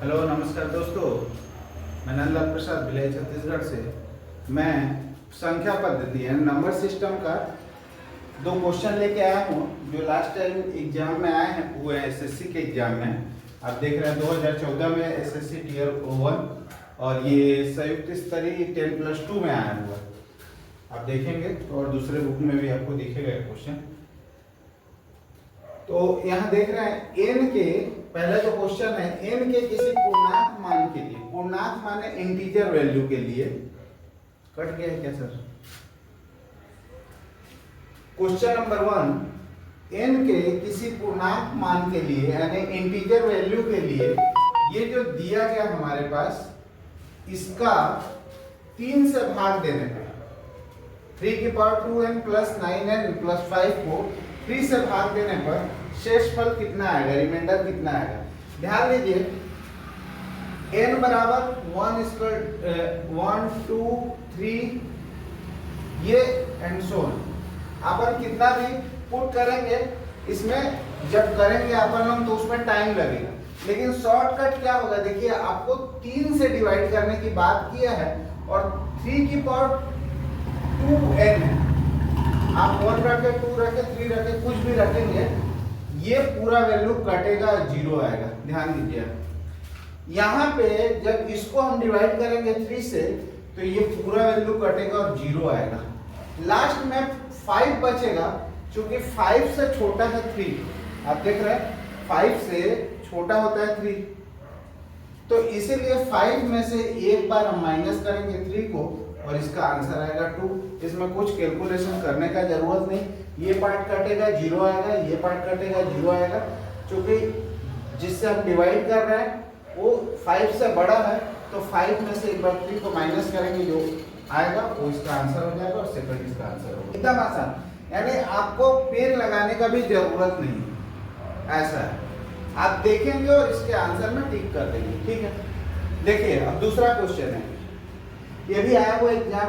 Hello नमस्कार दोस्तों, मैं नंदलाल प्रसाद भिलाई छत्तीसगढ़ से। मैं संख्या पद्धति यानी नंबर सिस्टम का दो क्वेश्चन लेके आया हूँ जो लास्ट टाइम एग्जाम में आए हैं, वो है एसएससी के एग्जाम में। आप देख रहे हैं 2014 में एसएससी टीयर 1 और ये संयुक्त स्तरीय 10+2 में आया हुआ है। आप देखेंगे और दूसरे बुक में भी आपको दिखेगा क्वेश्चन। तो यहाँ देख रहे हैं n के, पहले तो क्वेश्चन है n के किसी पूर्णांक मान के लिए, पूर्णांक माने इंटीजर वैल्यू के लिए, कट गया है क्या सर? क्वेश्चन नंबर 1, n के किसी पूर्णांक मान के लिए यानी इंटीजर वैल्यू के लिए ये जो दिया गया हमारे पास, इसका 3 से भाग देने पे 3 की power 2n plus 9n plus 5 को 3 से भाग देने पर शेषफल कितना आएगा, रिमाइंडर कितना आएगा? ध्यान दीजिए n बराबर 1 2 3 ये एंड सो ऑन। अपन कितना भी पुट करेंगे इसमें, जब करेंगे अपन हम तो उसमें टाइम लगेगा, लेकिन शॉर्टकट क्या होगा? देखिए आपको 3 से डिवाइड करने की बात किया है और 3 की पावर 2n है। आप 1 रखे, 2 रखे, 3 रखे, कुछ भी रखेंगे, ये पूरा वैल्यू कटेगा, 0 आएगा। ध्यान दीजिए, यहाँ पे जब इसको हम डिवाइड करेंगे 3 से तो ये पूरा वैल्यू कटेगा और 0 आएगा। लास्ट में 5 बचेगा, क्योंकि 5 से छोटा है 3। आप देख रहे हैं 5 से छोटा होता है 3, तो इसीलिए 5 में से एक बार हम माइनस करेंगे 3 को और इसका आंसर आएगा 2। इसमें कुछ कैलकुलेशन करने का जरूरत नहीं, ये पार्ट कटेगा 0 आएगा, ये पार्ट कटेगा 0 आएगा, क्योंकि जिससे हम डिवाइड कर रहे हैं वो 5 से बड़ा है, तो 5 में से एक बार 3 को माइनस करेंगे, जो आएगा वो इसका आंसर हो जाएगा और सेकंड इसका आंसर होगा। एकदम आसान, यानी आपको पेन लगाने का भी जरूरत नहीं, ऐसा है। आप देखेंगे और इसके आंसर में टिक कर देंगे, ठीक है। देखिए अब दूसरा क्वेश्चन है, ये भी आया हुआ एग्जाम,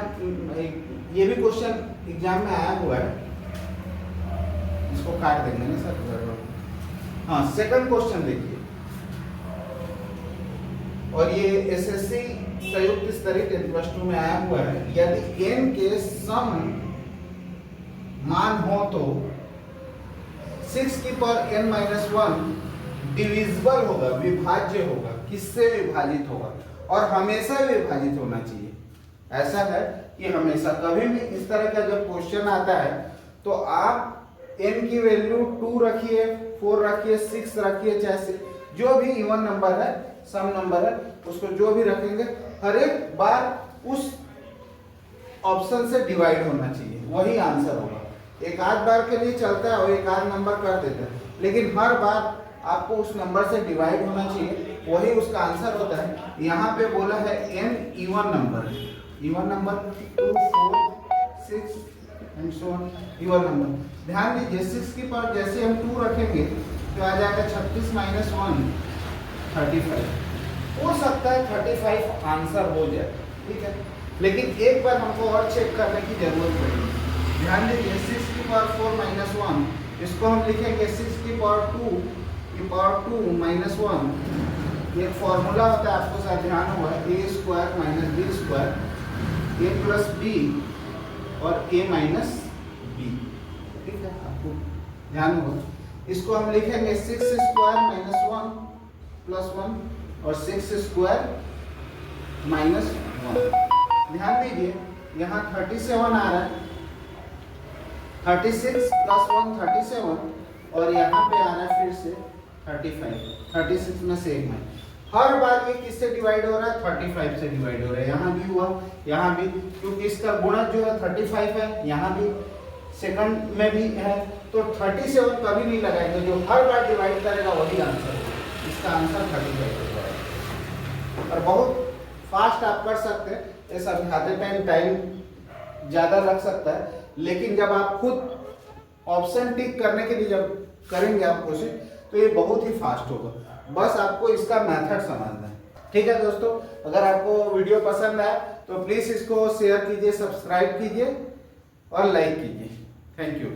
ये भी क्वेश्चन एग्जाम में आया हुआ है। इसको काट देंगे ना सर। हाँ, सेकंड क्वेश्चन देखिए, और ये एसएससी संयुक्त स्तरीय 10+2 में आया हुआ है। यदि n के सम मान हो तो 6 की पावर n-1 डिविजिबल होगा, विभाज्य होगा। किससे विभाजित होगा? और हमेशा विभाजित होना चाहिए। ऐसा है कि हमेशा कभी भी इस तरह का जब क्वेश्चन आता है तो आप n की वैल्यू 2 रखिए, 4 रखिए, 6 रखिए, चाहे जो भी इवन नंबर है, सम नंबर है, उसको जो भी रखेंगे हर एक बार उस ऑप्शन से डिवाइड होना चाहिए, वही आंसर होगा। एक आध बार के लिए चलता है और एक आध नंबर कर देता है, लेकिन हर बार आपको उस नंबर से डिवाइड होना चाहिए, वही उसका आंसर होता है। यहाँ पे बोला है n इवन नंबर है, even number 2 4 6 and so on, even number. ध्यान दीजिए 6 की पावर जैसे हम 2 रखेंगे तो आ जाएगा 36 - 1 35। हो सकता है 35 आंसर हो जाए, ठीक है, लेकिन एक बार हमको और चेक करने की जरूरत पड़ेगी। ध्यान दीजिए 6 की पावर 4 - 1, इसको हम लिखेंगे 6 की पावर 2 की पावर 2 - 1। एक फॉर्मूला होता है, आपको शायद ध्यान होगा, a² - b², a plus b और a माइनस b, ठीक है, आपको ध्यान होगा। इसको हम लिखेंगे 6² - 1 प्लस 1 और 6² - 1। ध्यान दीजिए यहाँ 37 आ रहा है, 36 + 1 37, और यहाँ पे आ रहा है फिर से 35, 36 में से एक में। हर बार ये किससे डिवाइड हो रहा है? 35 से डिवाइड हो रहा है। यहाँ भी हुआ, यहाँ भी, क्योंकि इसका गुणक जो है 35 है, यहाँ भी सेकंड में भी है, तो 37 कभी नहीं लगाएंगे, जो हर बार डिवाइड करेगा वही आंसर होगा। इसका आंसर 35 हो जाएगा। और बहुत फास्ट आप कर सकते हैं, ये समझाते टाइम ज़्यादा लग सकता है, लेकिन जब आप खुद ऑप्शन टिक करने के लिए जब करेंगे आप कोशिश, तो ये बहुत ही फास्ट होगा। बस आपको इसका मेथड समझना है, ठीक है दोस्तों। अगर आपको वीडियो पसंद आए तो प्लीज़ इसको शेयर कीजिए, सब्सक्राइब कीजिए और लाइक कीजिए। Thank you.